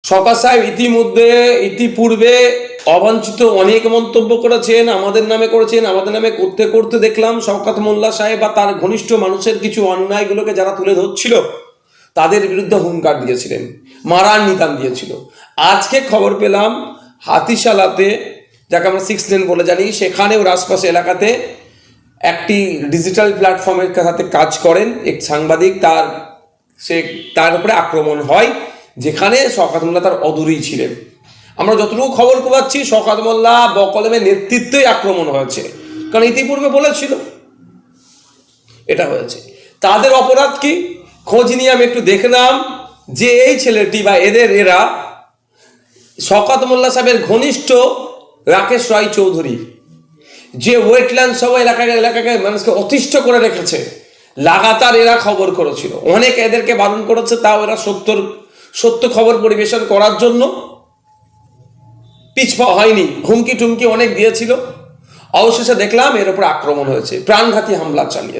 সরকার সাহেব ইতিপূর্বে অবাঞ্ছিত অনেক মন্তব্য করেছেন, আমাদের নামে করেছেন। আমাদের নামে করতে করতে দেখলাম শওকত মোল্লা সাহেব বা তার ঘনিষ্ঠ মানুষের কিছু অন্যায়গুলোকে যারা তুলে ধরছিল তাদের বিরুদ্ধে হুঙ্কার দিয়েছিলেন, মারার নিদান দিয়েছিল। আজকে খবর পেলাম হাতিশালাতে, যাকে আমরা 6 লেন বলে জানি, সেখানেও আশপাশে এলাকাতে একটি ডিজিটাল প্ল্যাটফর্মের সাথে কাজ করেন এক সাংবাদিক, তার উপরে আক্রমণ হয়, যেখানে শওকত মোল্লা তার অদূরেই ছিলেন। আমরা যতটুকু খবর পাচ্ছি শওকত মোল্লা বকলমের নেতৃত্বেই আক্রমণ হয়েছে, কারণ ইতিপূর্বে বলেছিল এটা হয়েছে। তাদের অপরাধ কি খোঁজ নিয়ে আমি একটু দেখলাম যে এই ছেলেটি বা এরা শওকত মোল্লা সাহেবের ঘনিষ্ঠ রাকেশ রায় চৌধুরী, যে ওয়েটল্যান্ড সহ এলাকাকে মানুষকে অতিষ্ঠ করে রেখেছে, লাগাতার এরা খবর করেছিল। অনেক এদেরকে বারণ করেছে, তাও এরা সত্য খবর পরিবেশন করার জন্য পিছপা হয়নি, হুমকি টুমকি অনেক দিয়েছিল। অবশেষে দেখলাম এর উপর আক্রমণ হয়েছে, প্রাণঘাতী হামলা চালিয়ে।